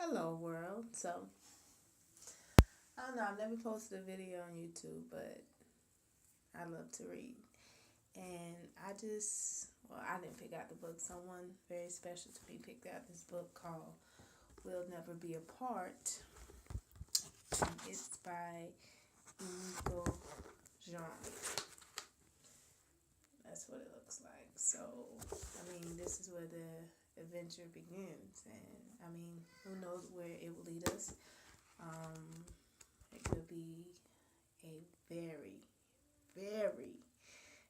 Hello, world. So, I don't know, I've never posted a video on YouTube, but I love to read. And I didn't pick out the book. Someone very special to me picked out this book called We'll Never Be Apart. It's by Inigo Jean. That's what it looks like. So, this is where the adventure begins. And, who knows where it will lead us. It could be a very, very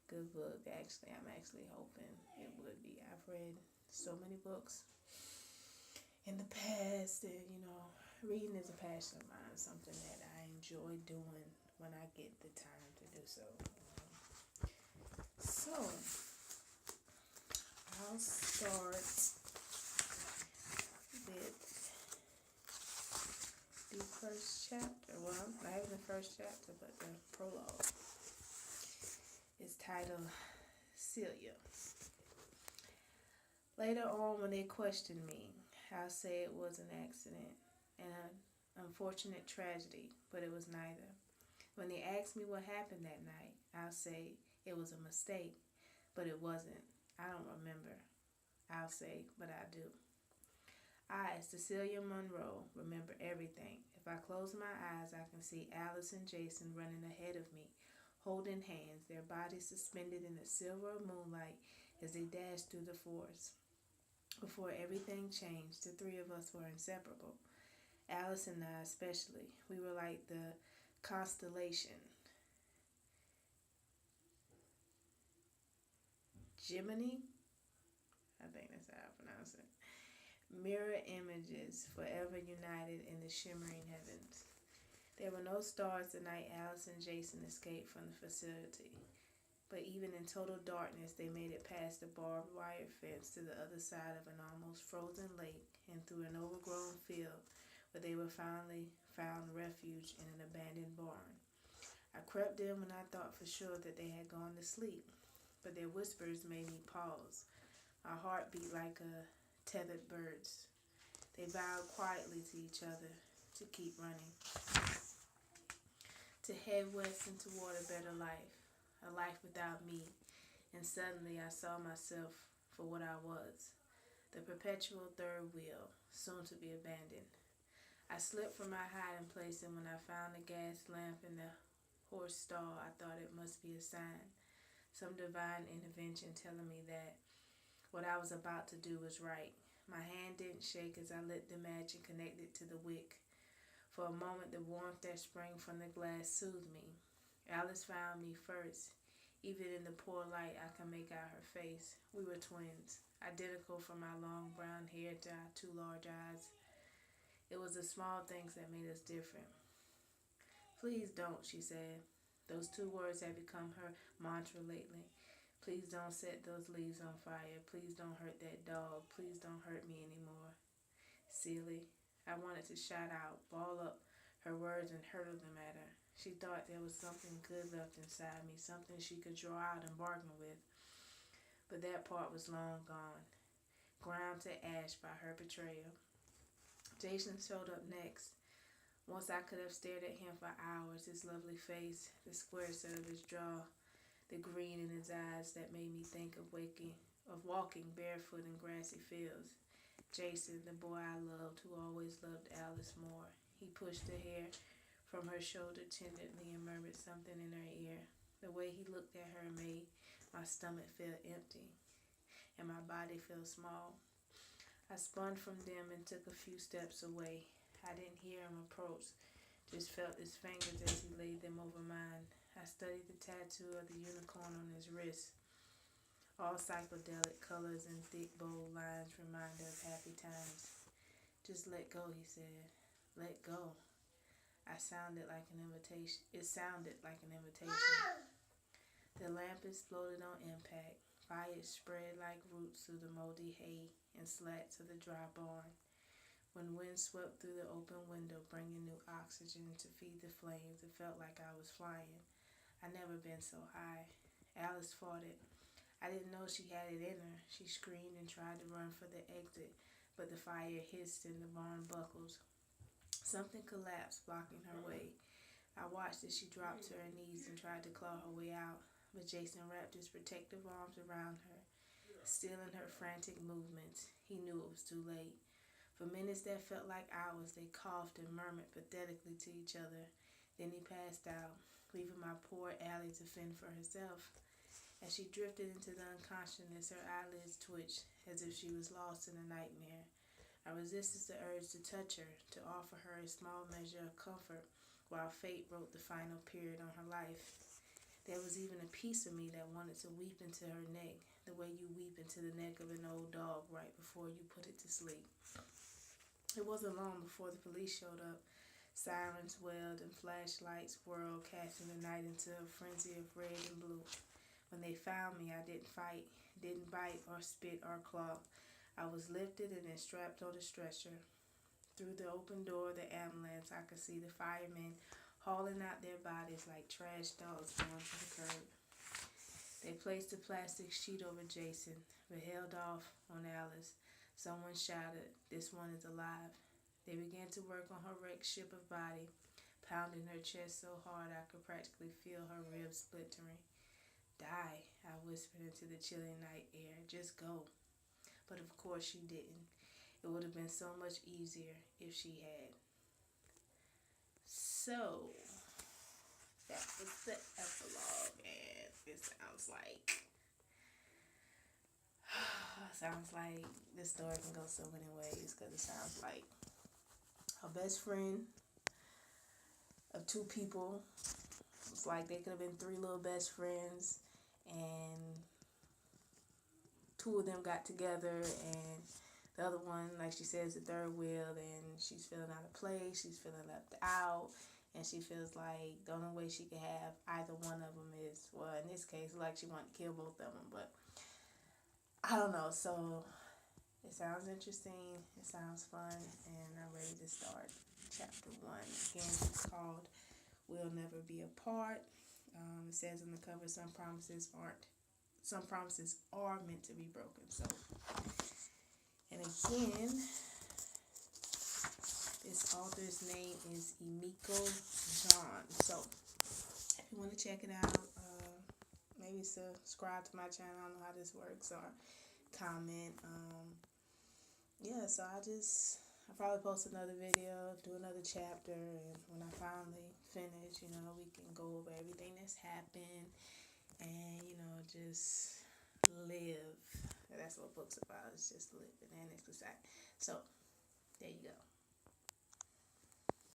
good book. Actually, I'm actually hoping it would be. I've read so many books in the past, and reading is a passion of mine, something that I enjoy doing when I get the time to do so. So, I'll start with the first chapter. Well, not even the first chapter, but the prologue. It's titled Celia. Later on, when they questioned me, I'll say it was an accident and an unfortunate tragedy, but it was neither. When they asked me what happened that night, I'll say it was a mistake, but it wasn't. I don't remember. I'll say, but I do. I, Cecilia Monroe, remember everything. If I close my eyes, I can see Alice and Jason running ahead of me, holding hands, their bodies suspended in the silver moonlight as they dashed through the forest. Before everything changed, the three of us were inseparable. Alice and I especially. We were like the constellation Gemini. I think that's how I pronounce it. Mirror images forever united in the shimmering heavens. There were no stars the night Alice and Jason escaped from the facility. But even in total darkness, they made it past the barbed wire fence to the other side of an almost frozen lake and through an overgrown field where they were finally found refuge in an abandoned barn. I crept in when I thought for sure that they had gone to sleep, but their whispers made me pause. My heart beat like a tethered bird's. They vowed quietly to each other to keep running, to head west and toward a better life, a life without me. And suddenly I saw myself for what I was, the perpetual third wheel, soon to be abandoned. I slipped from my hiding place, and when I found the gas lamp in the horse stall, I thought it must be a sign, some divine intervention telling me that what I was about to do was right. My hand didn't shake as I lit the match and connected to the wick. For a moment, the warmth that sprang from the glass soothed me. Alice found me first. Even in the poor light, I can make out her face. We were twins, identical from my long brown hair to our two large eyes. It was the small things that made us different. Please don't, she said. Those two words have become her mantra lately. Please don't set those leaves on fire. Please don't hurt that dog. Please don't hurt me anymore. Silly. I wanted to shout out, ball up her words and hurtle them at her. She thought there was something good left inside me, something she could draw out and bargain with. But that part was long gone, ground to ash by her betrayal. Jason showed up next. Once I could have stared at him for hours, his lovely face, the square set of his jaw, the green in his eyes that made me think of walking barefoot in grassy fields. Jason, the boy I loved, who always loved Alice more. He pushed the hair from her shoulder tenderly and murmured something in her ear. The way he looked at her made my stomach feel empty and my body feel small. I spun from them and took a few steps away. I didn't hear him approach, just felt his fingers as he laid them over mine. I studied the tattoo of the unicorn on his wrist. All psychedelic colors and thick, bold lines remind her of happy times. Just let go, he said. Let go. I sounded like an invitation. It sounded like an invitation. The lamp exploded on impact. Fire spread like roots through the moldy hay and slats of the dry barn. When wind swept through the open window, bringing new oxygen to feed the flames, it felt like I was flying. I'd never been so high. Alice fought it. I didn't know she had it in her. She screamed and tried to run for the exit, but the fire hissed and the barn buckled. Something collapsed, blocking her way. I watched as she dropped to her knees and tried to claw her way out, but Jason wrapped his protective arms around her, stealing her frantic movements. He knew it was too late. For minutes that felt like hours, they coughed and murmured pathetically to each other. Then he passed out, leaving my poor Allie to fend for herself. As she drifted into the unconsciousness, her eyelids twitched as if she was lost in a nightmare. I resisted the urge to touch her, to offer her a small measure of comfort, while fate wrote the final period on her life. There was even a piece of me that wanted to weep into her neck, the way you weep into the neck of an old dog right before you put it to sleep. It wasn't long before the police showed up. Sirens wailed and flashlights whirled, casting the night into a frenzy of red and blue. When they found me, I didn't fight, didn't bite or spit or claw. I was lifted and then strapped on a stretcher. Through the open door of the ambulance, I could see the firemen hauling out their bodies like trash dogs down to the curb. They placed a plastic sheet over Jason, but held off on Alice. Someone shouted, "This one is alive." They began to work on her wrecked ship of body, pounding her chest so hard I could practically feel her ribs splintering. "Die," I whispered into the chilly night air. "Just go." But of course she didn't. It would have been so much easier if she had. So, that was the epilogue, and it sounds like this story can go so many ways, because it sounds like her best friend of two people. It's like they could have been three little best friends, and two of them got together, and the other one, like she says, the third wheel, and she's feeling out of place, she's feeling left out, and she feels like the only way she could have either one of them is, well, in this case, like she wanted to kill both of them, but I don't know. So it sounds interesting, it sounds fun, and I'm ready to start chapter 1. Again, it's called We'll Never Be Apart. It says on the cover, some promises are meant to be broken. So, and again, this author's name is Emiko John. So, if you want to check it out, maybe subscribe to my channel. I don't know how this works, or comment. So I'll probably post another video, do another chapter, and when I finally finish, we can go over everything that's happened, and just live. That's what books about. It's just living and exercise. So there you go.